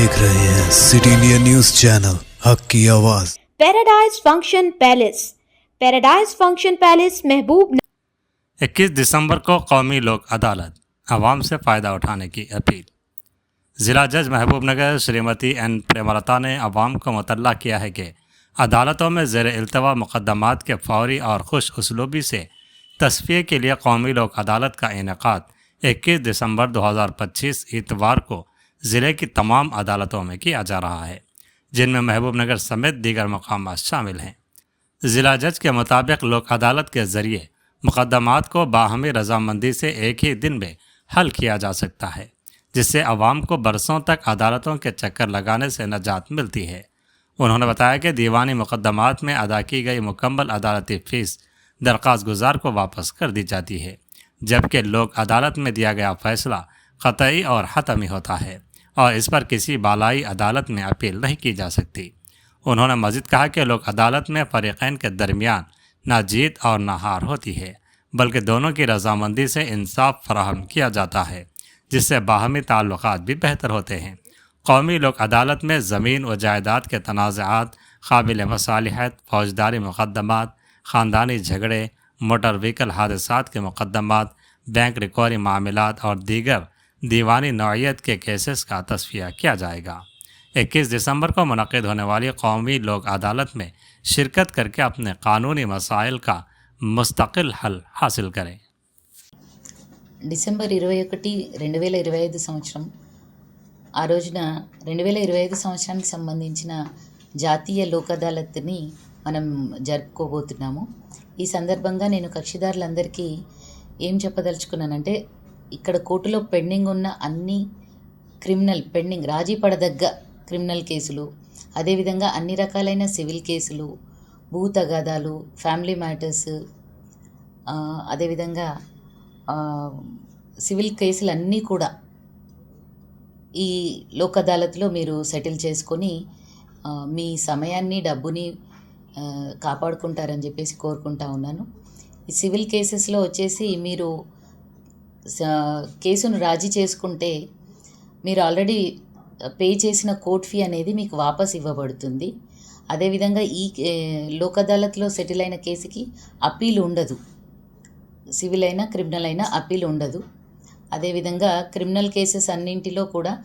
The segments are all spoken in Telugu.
देख रहे हैं सिटी इंडिया न्यूज चैनल हक की आवाज। पैराडाइज फंक्शन पैलेस महबूब 21 दिसंबर को कौमी लोक अदालत, आवाम से फ़ायदा उठाने की अपील। ज़िला जज महबूबनगर श्रीमती एन प्रेमलता ने आवाम को मुतल्ला किया है कि अदालतों में ज़ेर इल्तवा मुक़द्दमात के फौरी और खुश उसलूबी से तस्फ़िये के लिए कौमी लोक अदालत का इनेकाद 21 दिसंबर 2025 इतवार को ज़िले की तमाम अदालतों में किया जा रहा है, जिनमें महबूबनगर समेत दीगर मकामात शामिल हैं। ज़िला जज के मुताबिक लोक अदालत के ज़रिए मुक़द्दमात को बाहमी रजामंदी से एक ही दिन में हल किया जा सकता है, जिससे आवाम को बरसों तक अदालतों के चक्कर लगाने से निजात मिलती है। उन्होंने बताया कि दीवानी मुक़द्दमात में अदा की गई मुकम्मल अदालती फ़ीस दरख्वास्त गुजार को वापस कर दी जाती है, जबकि लोक अदालत में दिया गया फ़ैसला क़तई और हतमी होता है और इस पर किसी बालाई अदालत में अपील नहीं की जा सकती। उन्होंने मज़ीद कहा कि लोक अदालत में फ़रीक़ैन के दरमियान ना जीत और ना हार होती है, बल्कि दोनों की रजामंदी से इंसाफ फराहम किया जाता है, जिससे बाहमी ताल्लुक़ात भी बेहतर होते हैं। कौमी लोक अदालत में ज़मीन व जायदाद के तनाज़ात, काबिल मसालिहत, फौजदारी मुक़द्दमात, ख़ानदानी झगड़े, मोटर व्हीकल हादसात के मुक़द्दमात, बैंक रिकवरी मामलात और दीगर दीवानी नौइयत के केसेस का तस्फ़िया किया जाएगा। 21 दिसंबर को मुनक़िद होने वाली कौमी लोक अदालत में शिरकत करके अपने कानूनी मसाइल का मुस्तकिल हल हासिल करें। డిసెంబర్ 21, 2025 సంవత్సరం ఆ రోజున 2025 సంవత్సరానికి సంబంధించిన జాతీయ లోక్ అదాలత్ని మనం జరుపుకోబోతున్నాము. ఈ సందర్భంగా నేను కక్షిదారులందరికీ ఏం చెప్పదలుచుకున్నానంటే, ఇక్కడ కోర్టులో పెండింగ్ ఉన్న అన్ని రాజీ పడదగ్గ క్రిమినల్ కేసులు, అదేవిధంగా అన్ని రకాలైన సివిల్ కేసులు, భూ తగాదాలు, ఫ్యామిలీ మ్యాటర్స్, అదేవిధంగా సివిల్ కేసులన్నీ కూడా ఈ లోక్ అదాలత్లో మీరు సెటిల్ చేసుకొని మీ సమయాన్ని, డబ్బుని కాపాడుకుంటారని చెప్పేసి కోరుకుంటా ఉన్నాను. ఈ సివిల్ కేసెస్లో వచ్చేసి మీరు కేసును రాజీ చేసుకుంటే మీరు ఆల్రెడీ పే చేసిన కోర్ట్ ఫీ అనేది మీకు వాపస్ ఇవ్వబడుతుంది. అదేవిధంగా ఈ లోక్ అదాలత్లో సెటిల్ అయిన కేసుకి అప్పీల్ ఉండదు. సివిల్ అయినా క్రిమినల్ అయినా అప్పీల్ ఉండదు. అదేవిధంగా క్రిమినల్ కేసెస్ అన్నింటిలో కూడా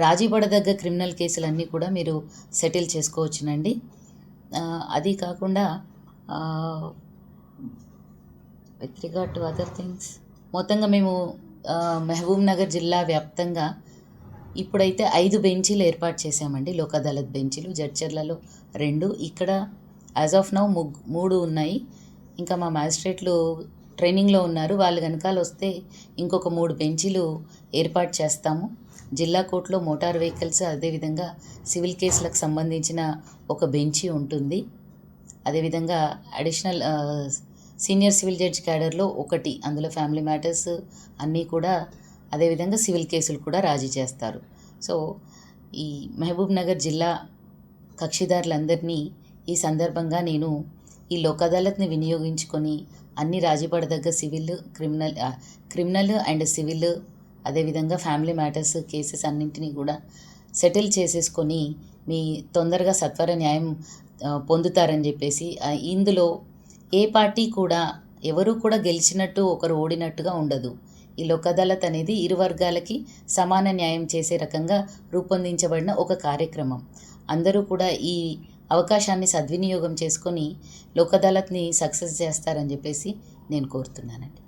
రాజీ పడదగ్గ క్రిమినల్ కేసులన్నీ కూడా మీరు సెటిల్ చేసుకోవచ్చునండి. అది కాకుండా with regard to other things, మొత్తంగా మేము మహబూబ్ నగర్ జిల్లా వ్యాప్తంగా ఇప్పుడైతే 5 బెంచీలు ఏర్పాటు చేశామండి. లోక్ అదాలత్ బెంచీలు జడ్చర్లలో 2, ఇక్కడ యాజ్ ఆఫ్ నౌ 3 ఉన్నాయి. ఇంకా మా మ్యాజిస్ట్రేట్లు ట్రైనింగ్లో ఉన్నారు. వాళ్ళు వెనకాల వస్తే ఇంకొక 3 బెంచీలు ఏర్పాటు చేస్తాము. జిల్లా కోర్టులో మోటార్ వెహికల్స్, అదేవిధంగా సివిల్ కేసులకు సంబంధించిన ఒక బెంచీ ఉంటుంది. అదేవిధంగా అడిషనల్ సీనియర్ సివిల్ జడ్జ్ క్యాడర్లో 1, అందులో ఫ్యామిలీ మ్యాటర్స్ అన్నీ కూడా, అదేవిధంగా సివిల్ కేసులు కూడా రాజీ చేస్తారు. సో ఈ మహబూబ్ నగర్ జిల్లా కక్షిదారులందరినీ ఈ సందర్భంగా నేను ఈ లోక్ అదాలత్ని వినియోగించుకొని అన్ని రాజీ పడదగ్గ సివిల్, క్రిమినల్ అండ్ సివిల్, అదేవిధంగా ఫ్యామిలీ మ్యాటర్స్ కేసెస్ అన్నింటినీ కూడా సెటిల్ చేసేసుకొని మీ తొందరగా సత్వర న్యాయం పొందుతారని చెప్పేసి, ఇందులో ఏ పార్టీ కూడా ఎవరు కూడా గెలిచినట్టు ఒకరు ఓడినట్టుగా ఉండదు. ఈ లోక్ అదాలత్ అనేది ఇరు వర్గాలకి సమాన న్యాయం చేసే రకంగా రూపొందించబడిన ఒక కార్యక్రమం. అందరూ కూడా ఈ అవకాశాన్ని సద్వినియోగం చేసుకొని లోక్ అదాలత్ని సక్సెస్ చేస్తారని చెప్పేసి నేను కోరుతున్నానండి.